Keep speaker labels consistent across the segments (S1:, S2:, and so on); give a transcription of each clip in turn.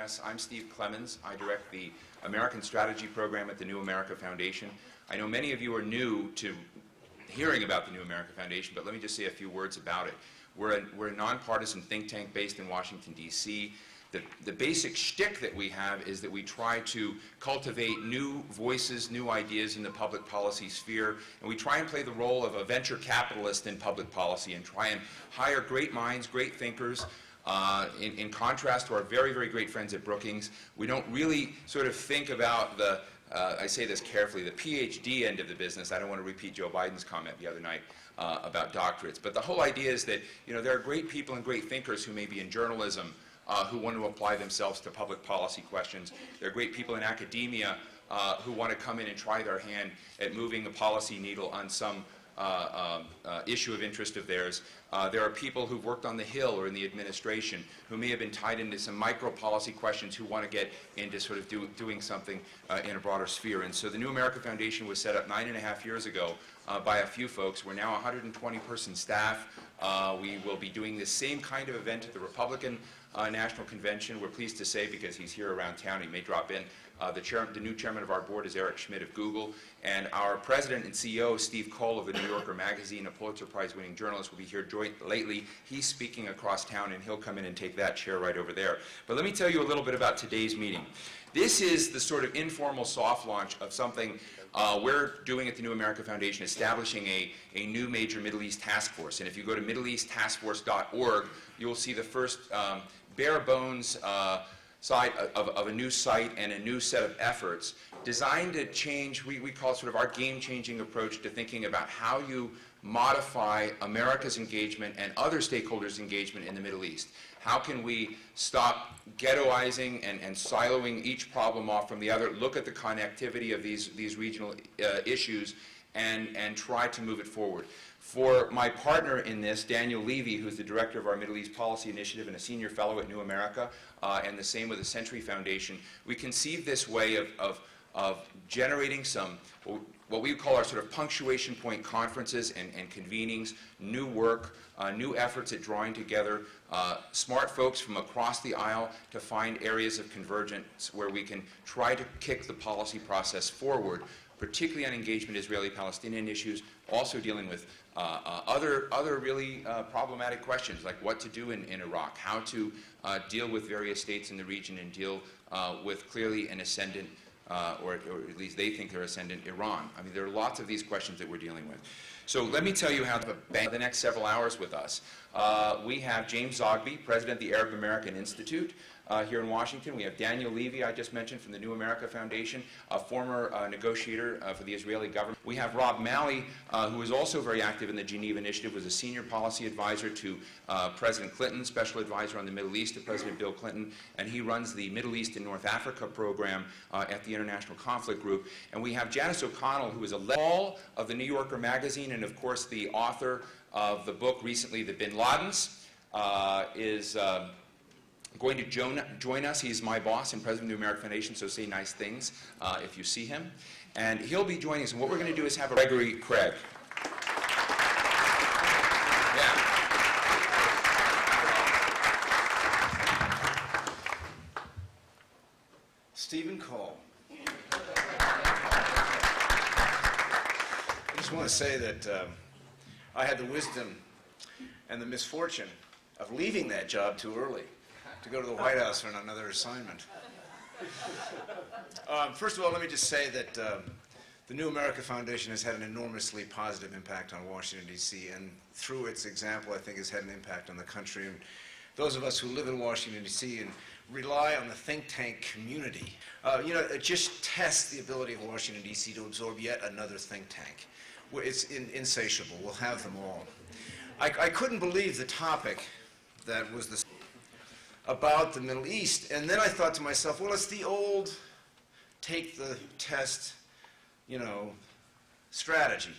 S1: us. I'm Steve Clemens. I direct the American Strategy Program at the New America Foundation. I know many of you are new to hearing about the New America Foundation, but let me just say a few words about it. We're a nonpartisan think tank based in Washington, D.C. The basic shtick that we have is that we try to cultivate new voices, new ideas in the public policy sphere, and we try and play the role of a venture capitalist in public policy and try and hire great minds, great thinkers. In contrast to our very, very great friends at Brookings, we don't really sort of think about the, I say this carefully, the PhD end of the business. I don't want to repeat Joe Biden's comment the other night about doctorates, but the whole idea is that, you know, there are great people and great thinkers who may be in journalism, who want to apply themselves to public policy questions. There are great people in academia who want to come in and try their hand at moving the policy needle on some issue of interest of theirs. There are people who've worked on the Hill or in the administration who may have been tied into some micro policy questions who want to get into sort of doing something in a broader sphere. And so the New America Foundation was set up 9.5 years ago by a few folks. We're now a 120-person staff. We will be doing the same kind of event at the Republican National Convention. We're pleased to say, because he's here around town, he may drop in. The new chairman of our board is Eric Schmidt of Google, and our president and CEO, Steve Cole of the New Yorker magazine, a Pulitzer Prize-winning journalist, will be here lately. He's speaking across town, and he'll come in and take that chair right over there. But let me tell you a little bit about today's meeting. This is the sort of informal soft launch of something we're doing at the New America Foundation, establishing a new major Middle East task force. And if you go to middleeasttaskforce.org, you'll see the first bare bones side of a new site and a new set of efforts designed to change, we call it sort of our game-changing approach to thinking about how you modify America's engagement and other stakeholders' engagement in the Middle East. How can we stop ghettoizing and siloing each problem off from the other, look at the connectivity of these regional issues, and try to move it forward. For my partner in this, Daniel Levy, who's the director of our Middle East Policy Initiative and a senior fellow at New America, and the same with the Century Foundation, we conceived this way of generating some, what we call our sort of punctuation point conferences and convenings, new work, new efforts at drawing together smart folks from across the aisle to find areas of convergence where we can try to kick the policy process forward, particularly on engagement Israeli-Palestinian issues, also dealing with other really problematic questions like what to do in Iraq, how to deal with various states in the region and deal with clearly an ascendant, or at least they think they're ascendant, Iran. I mean, there are lots of these questions that we're dealing with. So let me tell you how to bank the next several hours with us. We have James Zogby, president of the Arab American Institute here in Washington. We have Daniel Levy, I just mentioned, from the New America Foundation, a former negotiator for the Israeli government. We have Rob Malley, who is also very active in the Geneva Initiative, was a senior policy advisor to President Clinton, special advisor on the Middle East to President Bill Clinton, and he runs the Middle East and North Africa program at the International Conflict Group. And we have Janice O'Connell, who is a editor of the New Yorker magazine and, of course, the author of the book recently, The Bin Ladens, is going to join us. He's my boss and president of the New America Foundation, so say nice things if you see him. And he'll be joining us. And what we're going to do is have a Gregory Craig. Yeah.
S2: Stephen Cole. I just want to say that I had the wisdom and the misfortune of leaving that job too early to go to the White House on another assignment. First of all, let me just say that the New America Foundation has had an enormously positive impact on Washington, D.C., and through its example, I think has had an impact on the country. And those of us who live in Washington, D.C. and rely on the think tank community, you know, it just tests the ability of Washington, D.C. to absorb yet another think tank. It's insatiable. We'll have them all. I couldn't believe the topic that was about the Middle East. And then I thought to myself, well, it's the old take the test, you know, strategy.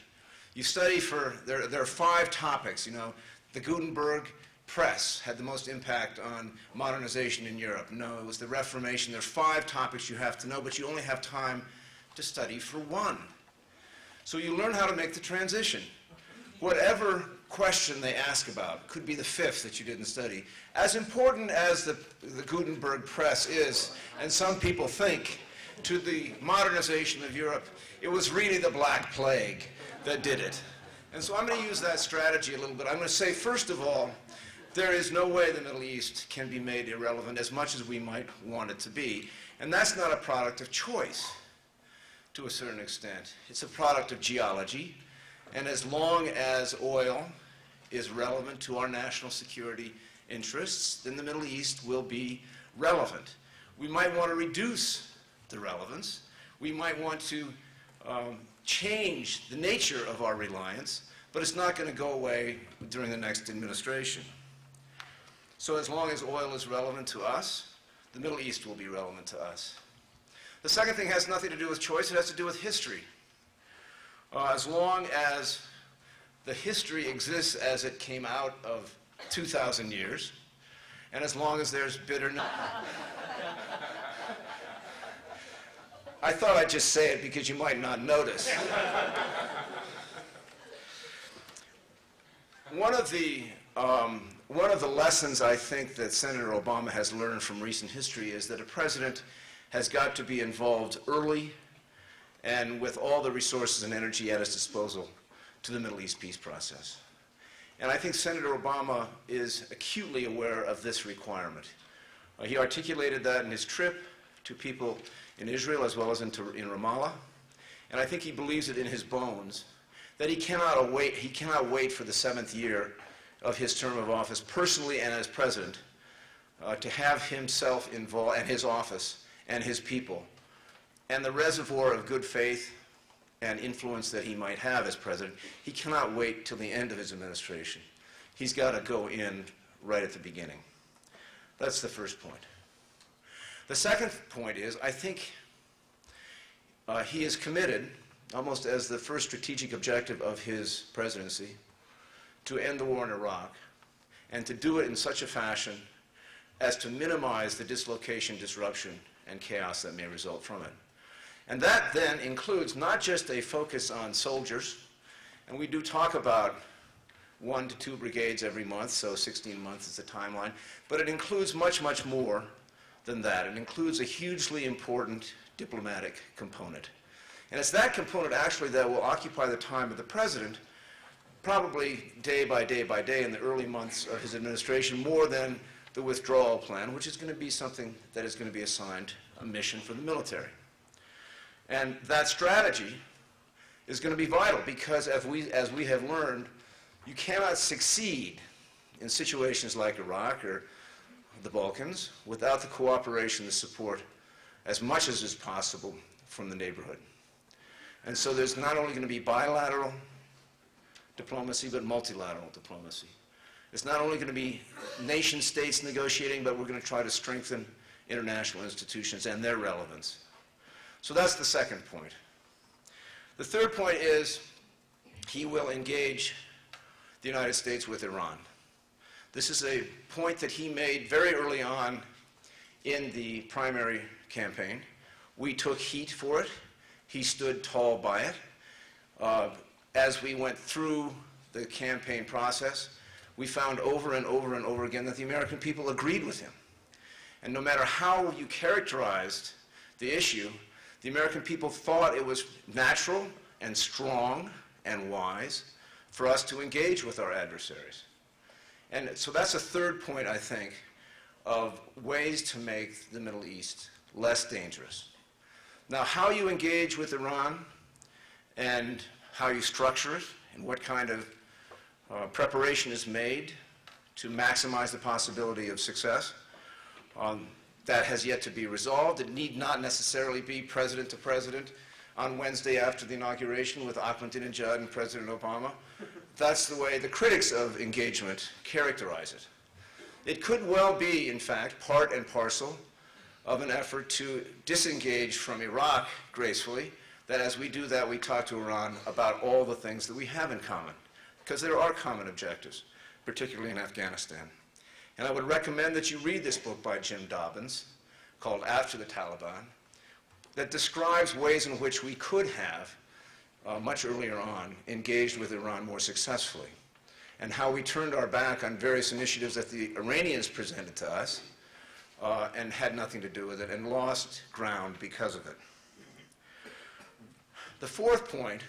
S2: You study for, there are 5 topics, you know. The Gutenberg press had the most impact on modernization in Europe. No, it was the Reformation. There are 5 topics you have to know, but you only have time to study for 1. So you learn how to make the transition. Whatever question they ask about could be the fifth that you didn't study. As important as the Gutenberg press is, and some people think, to the modernization of Europe, it was really the Black Plague that did it. And so I'm going to use that strategy a little bit. I'm going to say, first of all, there is no way the Middle East can be made irrelevant as much as we might want it to be. And that's not a product of choice, to a certain extent. It's a product of geology. And as long as oil is relevant to our national security interests, then the Middle East will be relevant. We might want to reduce the relevance. We might want to change the nature of our reliance, but it's not going to go away during the next administration. So as long as oil is relevant to us, the Middle East will be relevant to us. The second thing has nothing to do with choice. It has to do with history. As long as the history exists as it came out of 2,000 years, and as long as there's bitterness. I thought I'd just say it because you might not notice. One of the lessons I think that Senator Obama has learned from recent history is that a president has got to be involved early and with all the resources and energy at his disposal to the Middle East peace process. And I think Senator Obama is acutely aware of this requirement. He articulated that in his trip to people in Israel as well as in Ramallah. And I think he believes it in his bones that he cannot wait for the 7th year of his term of office, personally and as president, to have himself involved, and his office, and his people, and the reservoir of good faith and influence that he might have as president. He cannot wait till the end of his administration. He's got to go in right at the beginning. That's the first point. The second point is, I think he is committed, almost as the first strategic objective of his presidency, to end the war in Iraq, and to do it in such a fashion as to minimize the dislocation, disruption, and chaos that may result from it. And that then includes not just a focus on soldiers, and we do talk about 1 to 2 brigades every month, so 16 months is the timeline, but it includes much, much more than that. It includes a hugely important diplomatic component. And it's that component actually that will occupy the time of the president, probably day by day by day in the early months of his administration, more than the withdrawal plan, which is going to be something that is going to be assigned a mission for the military. And that strategy is going to be vital because, as we have learned, you cannot succeed in situations like Iraq or the Balkans without the cooperation, the support, as much as is possible from the neighborhood. And so there's not only going to be bilateral diplomacy, but multilateral diplomacy. It's not only going to be nation states negotiating, but we're going to try to strengthen international institutions and their relevance. So that's the second point. The third point is he will engage the United States with Iran. This is a point that he made very early on in the primary campaign. We took heat for it. He stood tall by it. As we went through the campaign process, we found over and over and over again that the American people agreed with him. And no matter how you characterized the issue, the American people thought it was natural and strong and wise for us to engage with our adversaries. And so that's a third point, I think, of ways to make the Middle East less dangerous. Now, how you engage with Iran and how you structure it and what kind of preparation is made to maximize the possibility of success, that has yet to be resolved. It need not necessarily be president to president on Wednesday after the inauguration with Ahmadinejad and President Obama. That's the way the critics of engagement characterize it. It could well be, in fact, part and parcel of an effort to disengage from Iraq gracefully, that as we do that, we talk to Iran about all the things that we have in common, because there are common objectives, particularly in Afghanistan. And I would recommend that you read this book by Jim Dobbins called After the Taliban, that describes ways in which we could have, much earlier on, engaged with Iran more successfully. and how we turned our back on various initiatives that the Iranians presented to us and had nothing to do with it, and lost ground because of it. The fourth point,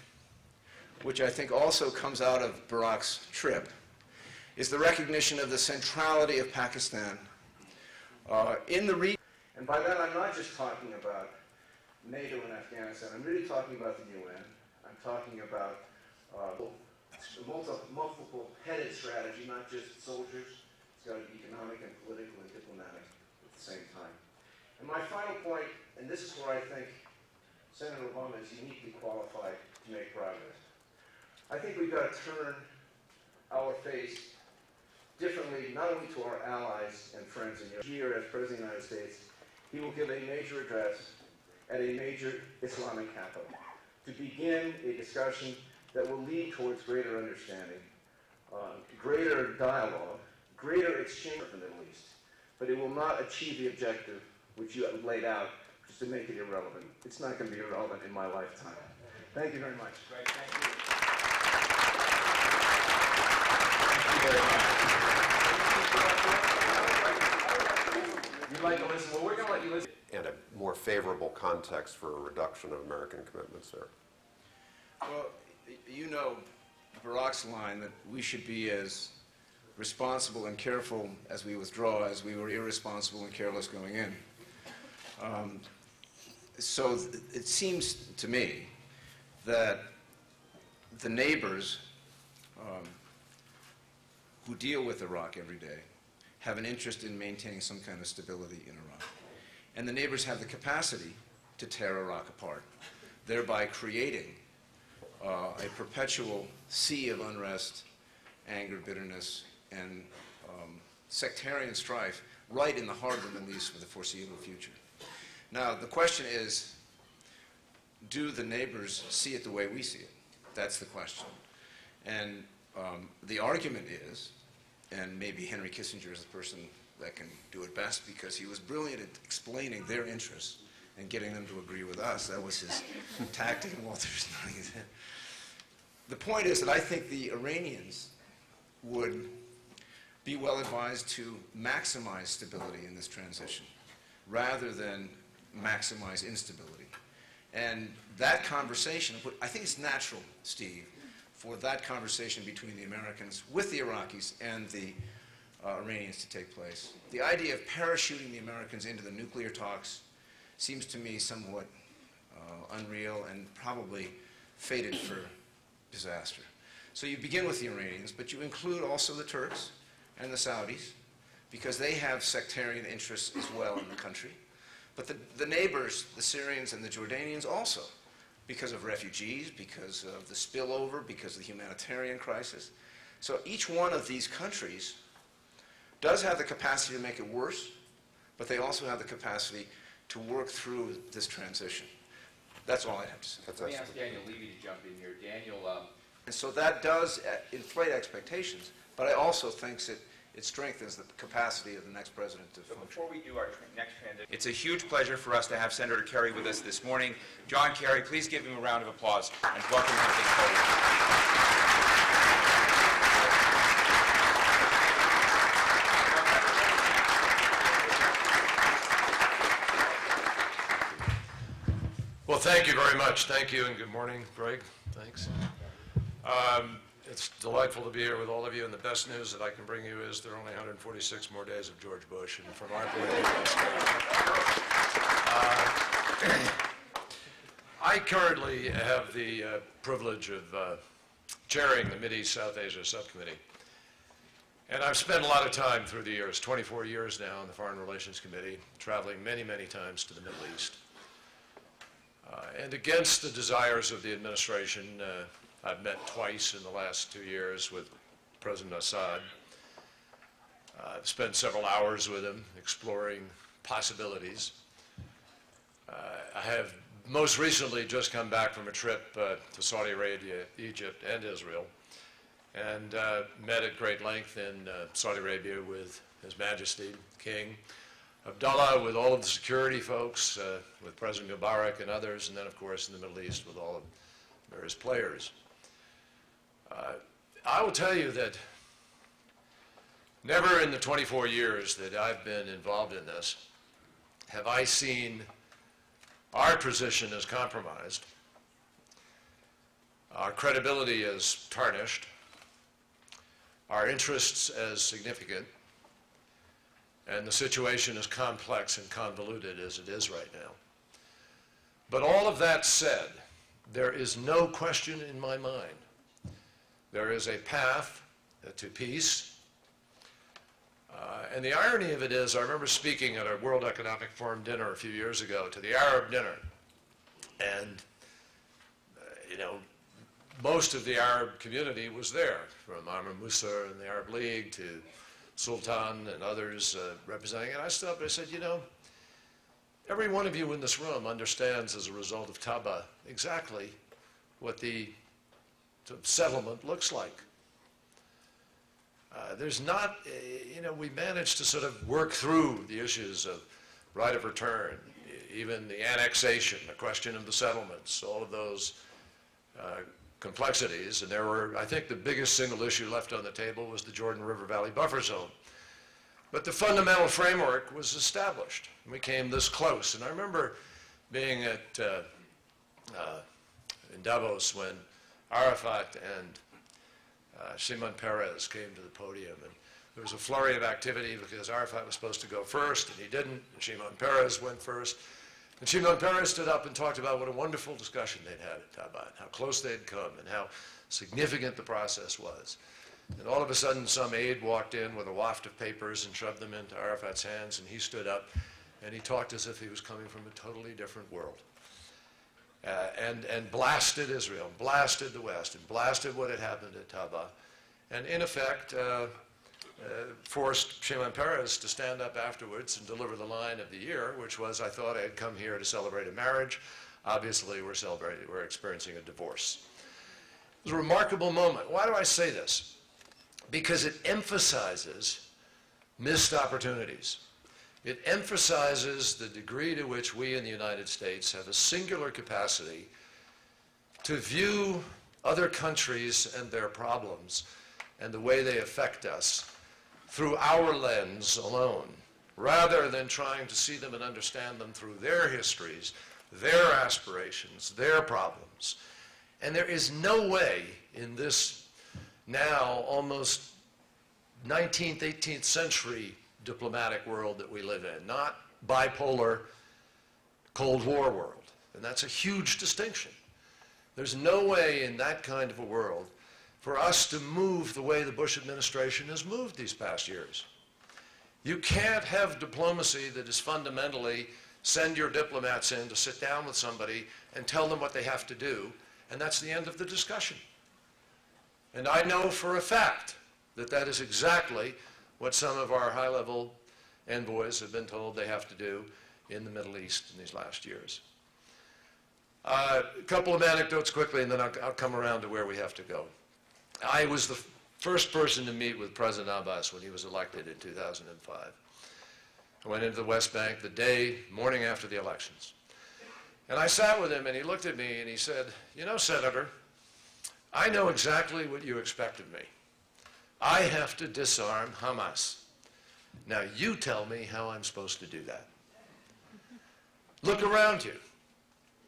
S2: which I think also comes out of Barack's trip, is the recognition of the centrality of Pakistan in the region. And by that, I'm not just talking about NATO and Afghanistan. I'm really talking about the UN. I'm talking about multiple-headed strategy, not just soldiers. It's got to be economic and political and diplomatic at the same time. And my final point, and this is where I think Senator Obama is uniquely qualified to make progress. I think we've got to turn our face differently, not only to our allies and friends in Europe. Here, as President of the United States, he will give a major address at a major Islamic capital to begin a discussion that will lead towards greater understanding, greater dialogue, greater exchange in the Middle East. But it will not achieve the objective which you have laid out, just to make it irrelevant. It's not going to be irrelevant in my lifetime. Thank you very much.
S1: Great, thank you. Thank you very much. You'd like to listen? Well, we're going to let you listen.
S3: And a more favorable context for a reduction of American commitments there.
S2: Well, you know Barack's line that we should be as responsible and careful as we withdraw as we were irresponsible and careless going in. So it seems to me that the neighbors who deal with Iraq every day have an interest in maintaining some kind of stability in Iraq. And the neighbors have the capacity to tear Iraq apart, thereby creating a perpetual sea of unrest, anger, bitterness, and sectarian strife right in the heart of the Middle East for the foreseeable future. Now, the question is, do the neighbors see it the way we see it? That's the question. And the argument is, and maybe Henry Kissinger is the person that can do it best because he was brilliant at explaining their interests and getting them to agree with us. That was his tactic, and Walter's nodding his head. The point is that I think the Iranians would be well advised to maximize stability in this transition rather than maximize instability. And that conversation, I think it's natural, Steve, for that conversation between the Americans with the Iraqis and the Iranians to take place. The idea of parachuting the Americans into the nuclear talks seems to me somewhat unreal and probably fated for disaster. So you begin with the Iranians, but you include also the Turks and the Saudis, because they have sectarian interests as well in the country. But the neighbors, the Syrians and the Jordanians also, because of refugees, because of the spillover, because of the humanitarian crisis. So each one of these countries does have the capacity to make it worse, but they also have the capacity to work through this transition. That's all I have to say.
S1: Let me ask Daniel Levy to jump in here. Daniel,
S2: and so that does inflate expectations, but I also think that it strengthens the capacity of the next president to function.
S1: Before we do our next transition, it's a huge pleasure for us to have Senator Kerry with us this morning. John Kerry, please give him a round of applause and welcome him to the podium.
S4: Well, thank you very much. Thank you, and good morning, Greg. Thanks. It's delightful to be here with all of you, and the best news that I can bring you is there are only 146 more days of George Bush, and from our point of view, I currently have the privilege of chairing the Mideast South Asia Subcommittee, and I've spent a lot of time through the years, 24 years now on the Foreign Relations Committee, traveling many, many times to the Middle East. And against the desires of the administration, I've met twice in the last 2 years with President Assad. I've spent several hours with him exploring possibilities. I have most recently just come back from a trip to Saudi Arabia, Egypt, and Israel, and met at great length in Saudi Arabia with His Majesty, King Abdullah, with all of the security folks, with President Mubarak and others, and then, of course, in the Middle East with all of various players. I will tell you that Never in the 24 years that I've been involved in this have I seen our position as compromised, our credibility as tarnished, our interests as significant, and the situation as complex and convoluted as it is right now. But all of that said, there is no question in my mind. There is a path to peace. And the irony of it is, I remember speaking at a World Economic Forum dinner a few years ago, to the Arab dinner. And, most of the Arab community was there, from Amr Musa and the Arab League to Sultan and others representing it. I stood up and I said, every one of you in this room understands as a result of Taba exactly what the settlement looks like. There's not, we managed to sort of work through the issues of right of return, even the annexation, the question of the settlements, all of those complexities. And there were, I think the biggest single issue left on the table was the Jordan River Valley buffer zone. But the fundamental framework was established. We came this close. And I remember being in Davos when Arafat and Shimon Peres came to the podium, and there was a flurry of activity because Arafat was supposed to go first, and he didn't, and Shimon Peres went first. And Shimon Peres stood up and talked about what a wonderful discussion they'd had at Taba, how close they'd come, and how significant the process was. And all of a sudden, some aide walked in with a waft of papers and shoved them into Arafat's hands, and he stood up, and he talked as if he was coming from a totally different world. And blasted Israel, blasted the West, and blasted what had happened at Taba, and in effect forced Shimon Peres to stand up afterwards and deliver the line of the year, which was, I thought I had come here to celebrate a marriage. Obviously, we're experiencing a divorce. It was a remarkable moment. Why do I say this? Because it emphasizes missed opportunities. It emphasizes the degree to which we in the United States have a singular capacity to view other countries and their problems and the way they affect us through our lens alone, rather than trying to see them and understand them through their histories, their aspirations, their problems. And there is no way in this now almost 19th, 18th century diplomatic world that we live in, not bipolar Cold War world. And that's a huge distinction. There's no way in that kind of a world for us to move the way the Bush administration has moved these past years. You can't have diplomacy that is fundamentally send your diplomats in to sit down with somebody and tell them what they have to do, and that's the end of the discussion. And I know for a fact that that is exactly what some of our high-level envoys have been told they have to do in the Middle East in these last years. A couple of anecdotes quickly, and then I'll come around to where we have to go. I was the first person to meet with President Abbas when he was elected in 2005. I went into the West Bank the morning after the elections. And I sat with him, and he looked at me, and he said, Senator, I know exactly what you expect of me. I have to disarm Hamas. Now you tell me how I'm supposed to do that. Look around you.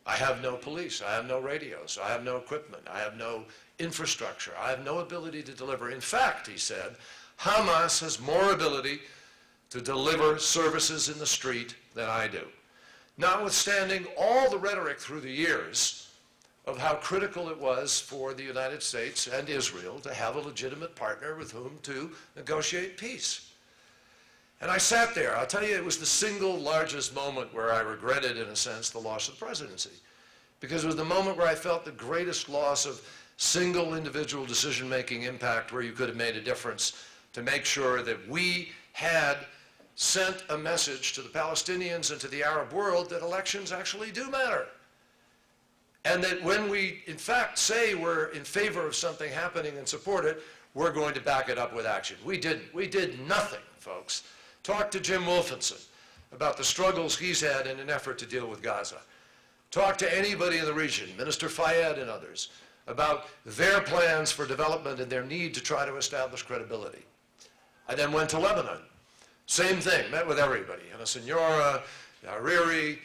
S4: I have no police. I have no radios. I have no equipment. I have no infrastructure. I have no ability to deliver. In fact, he said, Hamas has more ability to deliver services in the street than I do. Notwithstanding all the rhetoric through the years of how critical it was for the United States and Israel to have a legitimate partner with whom to negotiate peace. And I sat there. I'll tell you, it was the single largest moment where I regretted, in a sense, the loss of the presidency. Because it was the moment where I felt the greatest loss of single individual decision-making impact where you could have made a difference to make sure that we had sent a message to the Palestinians and to the Arab world that elections actually do matter. And that when we, in fact, say we're in favor of something happening and support it, we're going to back it up with action. We didn't. We did nothing, folks. Talk to Jim Wolfenson about the struggles he's had in an effort to deal with Gaza. Talk to anybody in the region, Minister Fayed and others, about their plans for development and their need to try to establish credibility. I then went to Lebanon. Same thing, met with everybody. Senora, Hariri,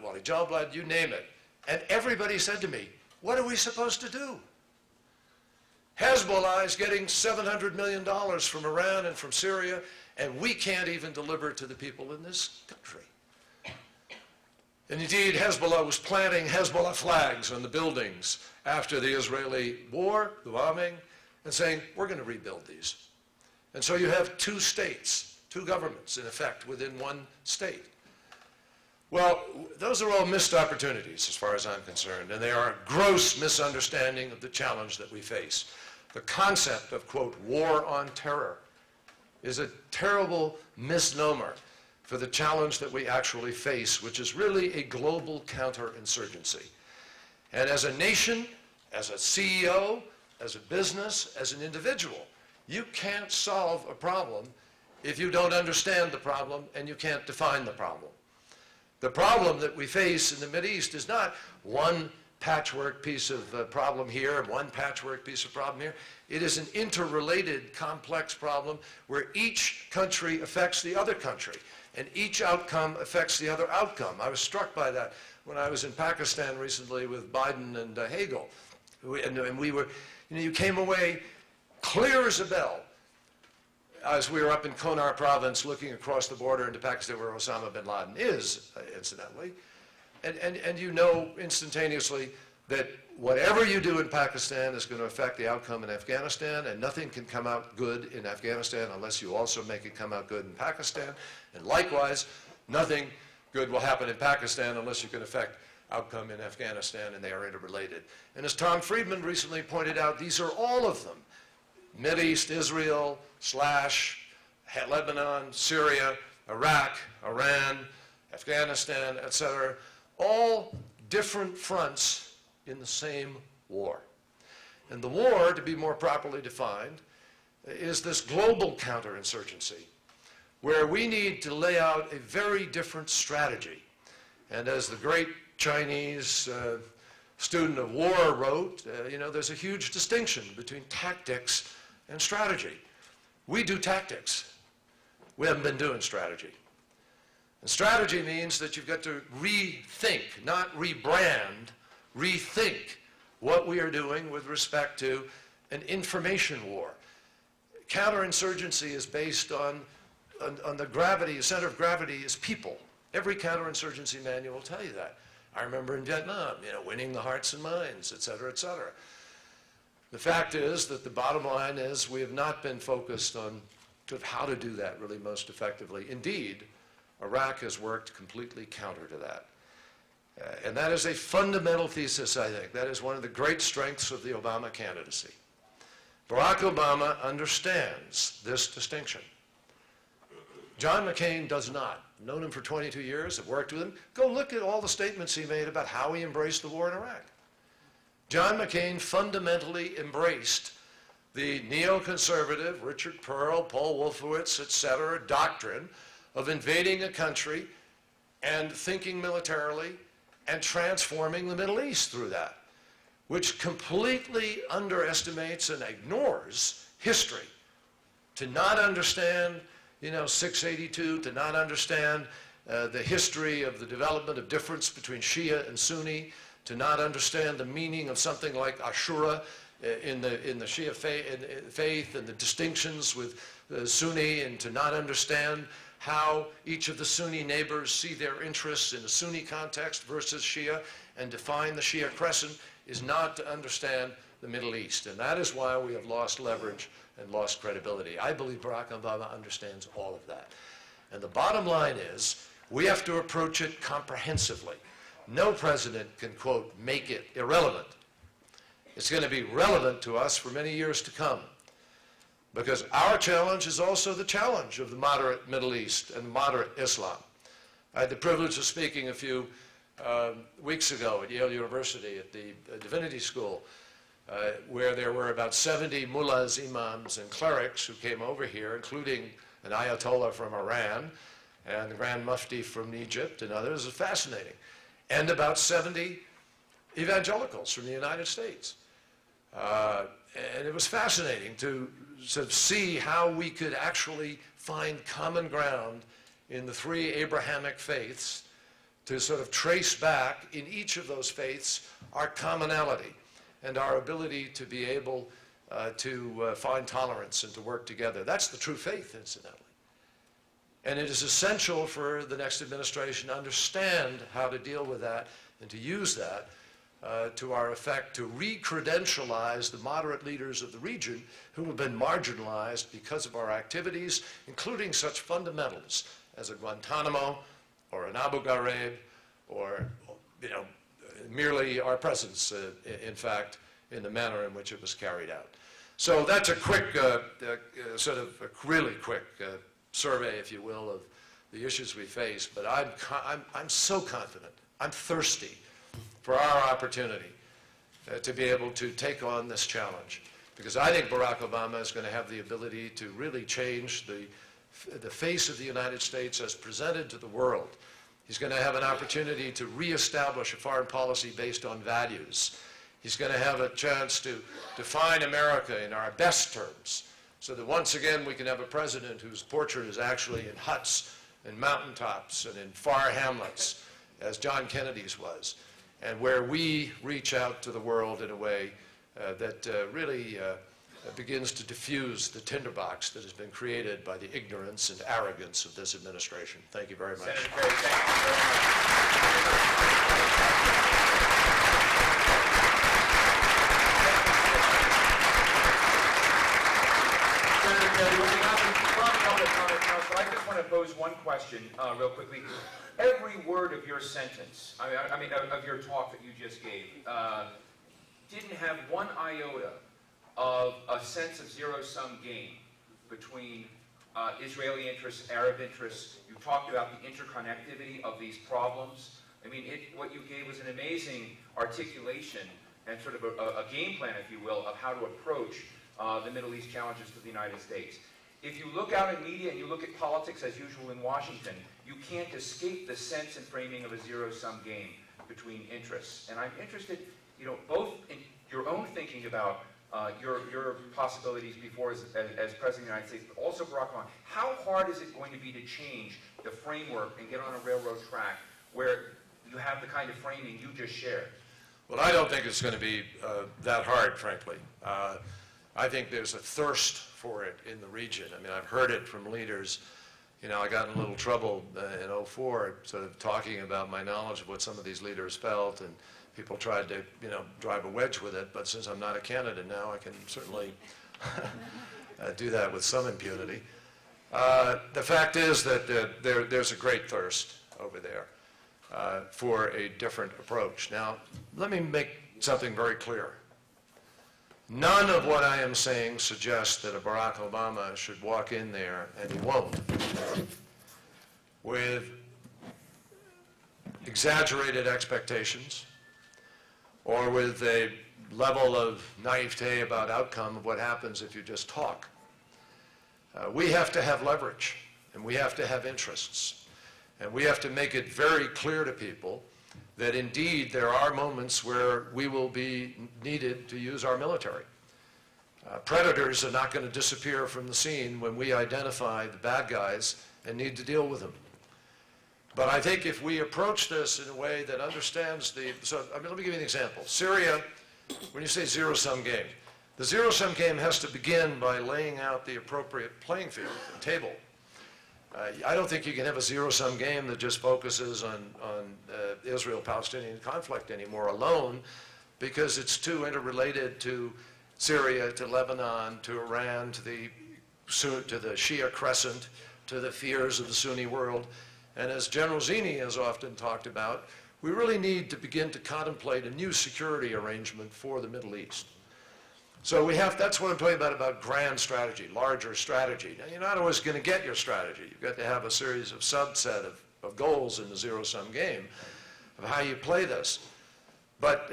S4: Wally Jalblad, you name it. And everybody said to me, what are we supposed to do? Hezbollah is getting $700 million from Iran and from Syria, and we can't even deliver to the people in this country. And indeed, Hezbollah was planting Hezbollah flags on the buildings after the Israeli war, the bombing, and saying, we're going to rebuild these. And so you have two states, two governments, in effect, within one state. Well, those are all missed opportunities as far as I'm concerned, and they are a gross misunderstanding of the challenge that we face. The concept of, quote, war on terror is a terrible misnomer for the challenge that we actually face, which is really a global counterinsurgency. And as a nation, as a CEO, as a business, as an individual, you can't solve a problem if you don't understand the problem and you can't define the problem. The problem that we face in the Mideast is not one patchwork piece of problem here and one patchwork piece of problem here. It is an interrelated, complex problem where each country affects the other country, and each outcome affects the other outcome. I was struck by that when I was in Pakistan recently with Biden and Hagel. And we were, you came away clear as a bell as we were up in Konar province looking across the border into Pakistan where Osama bin Laden is, incidentally. And you know instantaneously that whatever you do in Pakistan is going to affect the outcome in Afghanistan, and nothing can come out good in Afghanistan unless you also make it come out good in Pakistan. And likewise, nothing good will happen in Pakistan unless you can affect outcome in Afghanistan, and they are interrelated. And as Tom Friedman recently pointed out, these are all of them. Mideast, Israel, / Lebanon, Syria, Iraq, Iran, Afghanistan, etc., all different fronts in the same war. And the war, to be more properly defined, is this global counterinsurgency, where we need to lay out a very different strategy. And as the great Chinese student of war wrote, there's a huge distinction between tactics and strategy. We do tactics. We haven't been doing strategy. And strategy means that you've got to rethink, not rebrand, rethink what we are doing with respect to an information war. Counterinsurgency is based on the gravity, the center of gravity is people. Every counterinsurgency manual will tell you that. I remember in Vietnam, winning the hearts and minds, et cetera, et cetera. The fact is that the bottom line is we have not been focused on how to do that really most effectively. Indeed, Iraq has worked completely counter to that. And that is a fundamental thesis, I think. That is one of the great strengths of the Obama candidacy. Barack Obama understands this distinction. John McCain does not. I've known him for 22 years, I've worked with him. Go look at all the statements he made about how he embraced the war in Iraq. John McCain fundamentally embraced the neoconservative, Richard Pearl, Paul Wolfowitz, etc., doctrine of invading a country and thinking militarily and transforming the Middle East through that, which completely underestimates and ignores history. To not understand, 682, to not understand the history of the development of difference between Shia and Sunni, to not understand the meaning of something like Ashura in the Shia faith and the distinctions with Sunni, and to not understand how each of the Sunni neighbors see their interests in a Sunni context versus Shia, and define the Shia crescent, is not to understand the Middle East. And that is why we have lost leverage and lost credibility. I believe Barack Obama understands all of that. And the bottom line is, we have to approach it comprehensively. No president can, quote, make it irrelevant. It's going to be relevant to us for many years to come, because our challenge is also the challenge of the moderate Middle East and moderate Islam. I had the privilege of speaking a few weeks ago at Yale University at the Divinity School, where there were about 70 mullahs, imams, and clerics who came over here, including an Ayatollah from Iran and the Grand Mufti from Egypt and others. It was fascinating. And about 70 evangelicals from the United States. And it was fascinating to sort of see how we could actually find common ground in the three Abrahamic faiths, to sort of trace back in each of those faiths our commonality and our ability to be able to find tolerance and to work together. That's the true faith, incidentally. And it is essential for the next administration to understand how to deal with that and to use that to our effect to re-credentialize the moderate leaders of the region who have been marginalized because of our activities, including such fundamentals as a Guantanamo or an Abu Ghraib or, merely our presence, in fact, in the manner in which it was carried out. So that's a quick, sort of a really quick survey, if you will, of the issues we face. But I'm so confident, I'm thirsty for our opportunity to be able to take on this challenge. Because I think Barack Obama is going to have the ability to really change the face of the United States as presented to the world. He's going to have an opportunity to reestablish a foreign policy based on values. He's going to have a chance to define America in our best terms, so that once again we can have a president whose portrait is actually in huts and mountaintops and in far hamlets, as John Kennedy's was, and where we reach out to the world in a way that really begins to diffuse the tinderbox that has been created by the ignorance and arrogance of this administration. Thank you very much.
S1: Senator Kerry, thank you very much. Senator Kerry, we'll be having a couple of comments now, so I just want to pose one question real quickly. Every word of your sentence, I mean of your talk that you just gave, didn't have one iota of a sense of zero-sum game between Israeli interests, Arab interests. You talked about the interconnectivity of these problems. I mean, what you gave was an amazing articulation and sort of a game plan, if you will, of how to approach the Middle East challenges to the United States. If you look out in media and you look at politics as usual in Washington, you can't escape the sense and framing of a zero-sum game between interests. And I'm interested, both in your own thinking about your possibilities before as President of the United States, but also Barack Obama. How hard is it going to be to change the framework and get on a railroad track where you have the kind of framing you just shared?
S4: Well, I don't think it's going to be that hard, frankly. I think there's a thirst for it in the region. I mean, I've heard it from leaders. I got in a little trouble in 2004 sort of talking about my knowledge of what some of these leaders felt, and people tried to, drive a wedge with it, but since I'm not a candidate now, I can certainly do that with some impunity. The fact is that there's a great thirst over there for a different approach. Now, let me make something very clear. None of what I am saying suggests that a Barack Obama should walk in there, and he won't, with exaggerated expectations, or with a level of naivete about outcome of what happens if you just talk. We have to have leverage, and we have to have interests, and we have to make it very clear to people that indeed there are moments where we will be needed to use our military. Predators are not going to disappear from the scene when we identify the bad guys and need to deal with them. But I think if we approach this in a way that understands let me give you an example. Syria, when you say zero-sum game, the zero-sum game has to begin by laying out the appropriate playing field, the table. I don't think you can have a zero-sum game that just focuses on Israel-Palestinian conflict anymore alone, because it's too interrelated to Syria, to Lebanon, to Iran, to the Shia crescent, to the fears of the Sunni world. And as General Zinni has often talked about, we really need to begin to contemplate a new security arrangement for the Middle East. So that's what I'm talking about grand strategy, larger strategy. Now, you're not always going to get your strategy. You've got to have a series of subset of goals in the zero-sum game of how you play this. But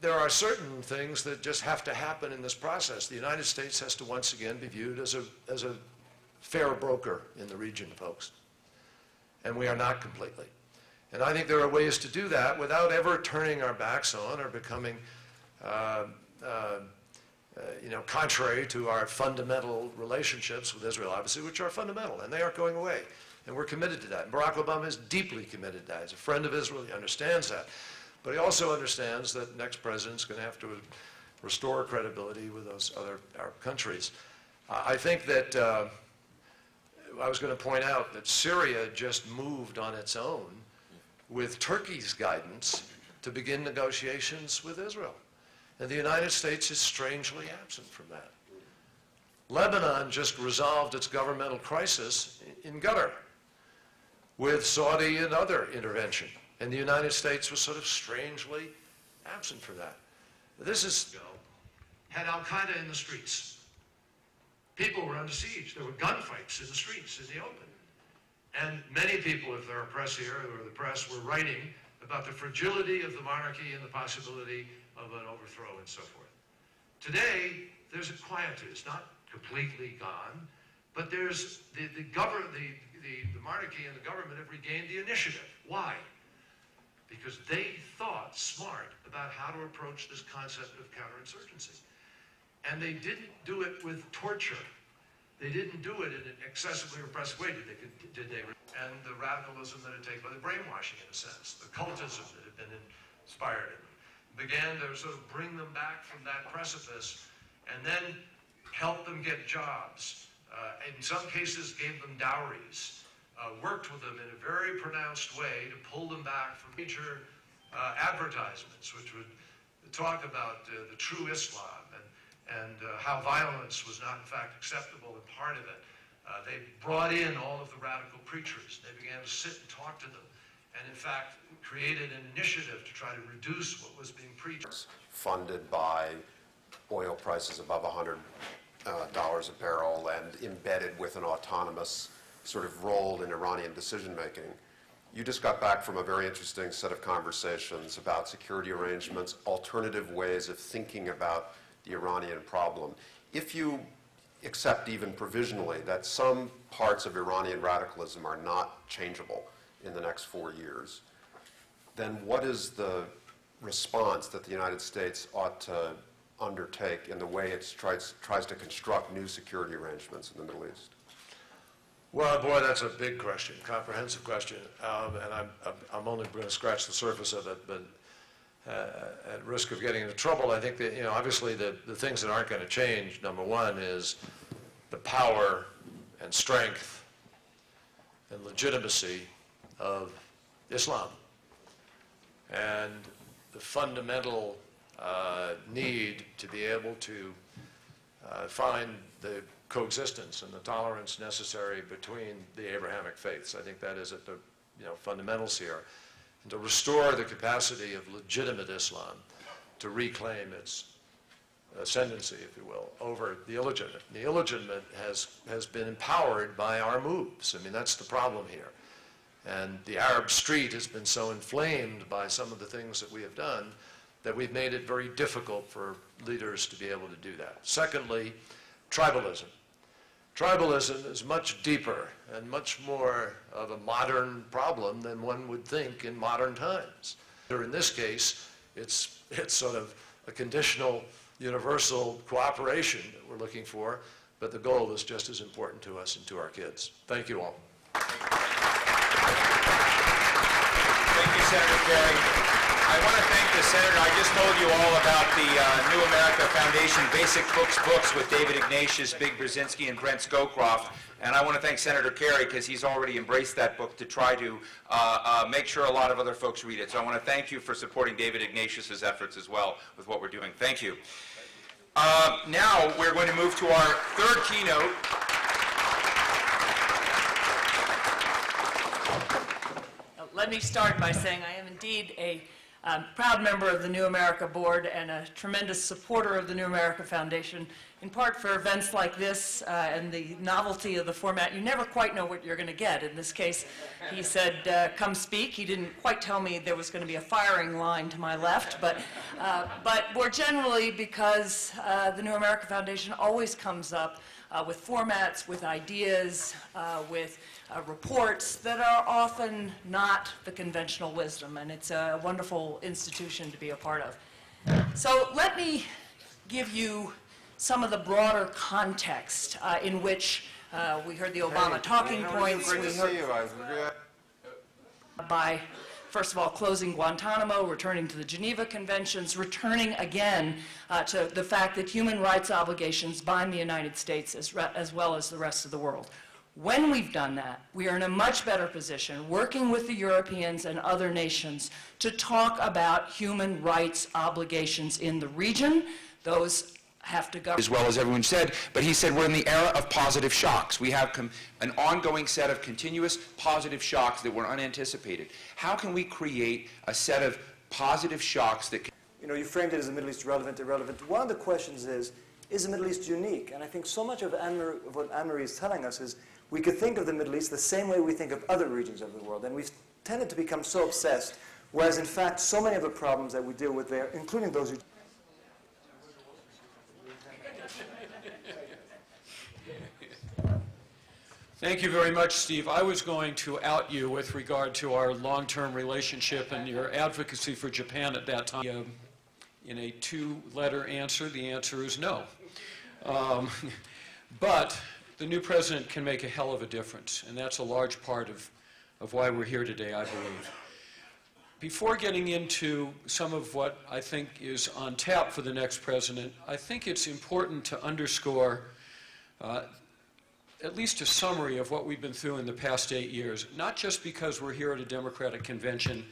S4: there are certain things that just have to happen in this process. The United States has to once again be viewed as a fair broker in the region, folks. And we are not completely. And I think there are ways to do that without ever turning our backs on or becoming contrary to our fundamental relationships with Israel, obviously, which are fundamental, and they aren't going away. And we're committed to that. And Barack Obama is deeply committed to that. He's a friend of Israel. He understands that. But he also understands that the next president's going to have to restore credibility with those other Arab countries. I think that I was going to point out that Syria just moved on its own with Turkey's guidance to begin negotiations with Israel. And the United States is strangely absent from that. Lebanon just resolved its governmental crisis in Qatar with Saudi and other intervention. And the United States was sort of strangely absent from that. This is had al-Qaeda in the streets. People were under siege. There were gunfights in the streets, in the open. And many people, if there are press here, or the press, were writing about the fragility of the monarchy and the possibility of an overthrow and so forth. Today, there's a quietude. It's not completely gone, but there's the monarchy and the government have regained the initiative. Why? Because they thought smart about how to approach this concept of counterinsurgency. And they didn't do it with torture. They didn't do it in an excessively repressive way. Did they? And the radicalism that had taken place, the brainwashing in a sense, the cultism that had been inspired in them, began to sort of bring them back from that precipice and then help them get jobs. In some cases, gave them dowries, worked with them in a very pronounced way to pull them back from major advertisements, which would talk about the true Islam and how violence was not, in fact, acceptable in part of it. They brought in all of the radical preachers. They began to sit and talk to them, and in fact, created an initiative to try to reduce what was being preached.
S3: Funded by oil prices above $100 a barrel and embedded with an autonomous sort of role in Iranian decision-making. You just got back from a very interesting set of conversations about security arrangements, alternative ways of thinking about the Iranian problem. If you accept even provisionally that some parts of Iranian radicalism are not changeable in the next 4 years, then what is the response that the United States ought to undertake in the way it tries to construct new security arrangements in the Middle East?
S4: Well, boy, that's a big question, comprehensive question, and I'm only going to scratch the surface of it, but at risk of getting into trouble, I think that, obviously the things that aren't going to change, number one, is the power and strength and legitimacy of Islam and the fundamental need to be able to find the coexistence and the tolerance necessary between the Abrahamic faiths. I think that is at the fundamentals here. And to restore the capacity of legitimate Islam to reclaim its ascendancy, if you will, over the illegitimate. The illegitimate has been empowered by our moves. I mean, that's the problem here. And the Arab street has been so inflamed by some of the things that we have done that we've made it very difficult for leaders to be able to do that. Secondly, tribalism. Tribalism is much deeper and much more of a modern problem than one would think in modern times. In this case, it's sort of a conditional, universal cooperation that we're looking for, but the goal is just as important to us and to our kids. Thank you all.
S1: Thank you, Senator Kerry. I want to thank the Senator. I just told you all about the New America Foundation Basic Books with David Ignatius, Big Brzezinski, and Brent Scowcroft. And I want to thank Senator Kerry because he's already embraced that book to try to make sure a lot of other folks read it. So I want to thank you for supporting David Ignatius's efforts as well with what we're doing. Thank you. Now we're going to move to our third keynote.
S5: Let me start by saying I am indeed a proud member of the New America Board and a tremendous supporter of the New America Foundation, in part for events like this and the novelty of the format. You never quite know what you're going to get. In this case, he said, come speak. He didn't quite tell me there was going to be a firing line to my left, but more generally because the New America Foundation always comes up with formats, with ideas, with reports that are often not the conventional wisdom, and it's a wonderful institution to be a part of. So let me give you some of the broader context in which we heard the Obama talking points.
S3: Great to see you.
S5: By, first of all, closing Guantanamo, returning to the Geneva Conventions, returning again to the fact that human rights obligations bind the United States as well as the rest of the world. When we've done that, we are in a much better position, working with the Europeans and other nations, to talk about human rights obligations in the region. Those have to go.
S1: As well as everyone said, but he said we're in the era of positive shocks. We have an ongoing set of continuous positive shocks that were unanticipated. How can we create a set of positive shocks that can...
S6: You know, you framed it as the Middle East relevant, irrelevant. One of the questions is the Middle East unique? And I think so much of what Anne-Marie is telling us is we could think of the Middle East the same way we think of other regions of the world. And we've tended to become so obsessed, whereas in fact so many of the problems that we deal with there, including those who...
S7: Thank you very much, Steve. I was going to out you with regard to our long-term relationship and your advocacy for Japan at that time. In a two-letter answer, the answer is no. But the new president can make a hell of a difference, and that's a large part of why we're here today, I believe. Before getting into some of what I think is on tap for the next president, I think it's important to underscore at least a summary of what we've been through in the past 8 years, not just because we're here at a Democratic convention,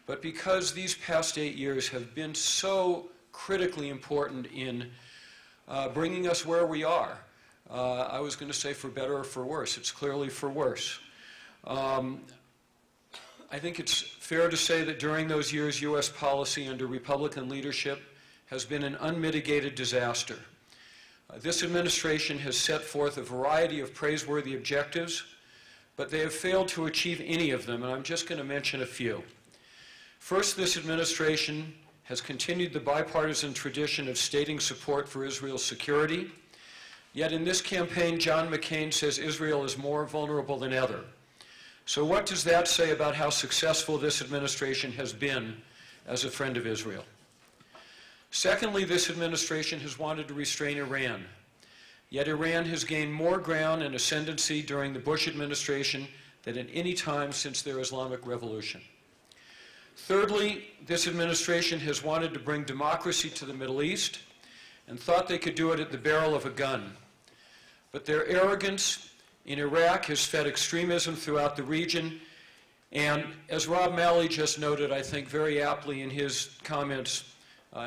S7: but because these past 8 years have been so critically important in bringing us where we are. I was going to say for better or for worse. It's clearly for worse. I think it's fair to say that during those years, U.S. policy under Republican leadership has been an unmitigated disaster. This administration has set forth a variety of praiseworthy objectives, but they have failed to achieve any of them, and I'm just going to mention a few. First, this administration has continued the bipartisan tradition of stating support for Israel's security, yet in this campaign, John McCain says Israel is more vulnerable than ever. So what does that say about how successful this administration has been as a friend of Israel? Secondly, this administration has wanted to restrain Iran, yet Iran has gained more ground and ascendancy during the Bush administration than at any time since their Islamic Revolution. Thirdly, this administration has wanted to bring democracy to the Middle East and thought they could do it at the barrel of a gun. But their arrogance in Iraq has fed extremism throughout the region, and as Rob Malley just noted, I think very aptly in his comments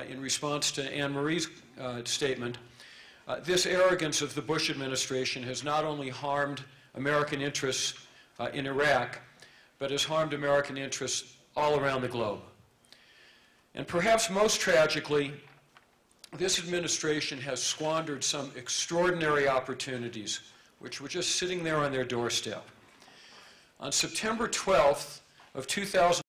S7: in response to Anne-Marie's statement, this arrogance of the Bush administration has not only harmed American interests in Iraq, but has harmed American interests all around the globe. And perhaps most tragically, this administration has squandered some extraordinary opportunities which were just sitting there on their doorstep. On September 12th of 2000,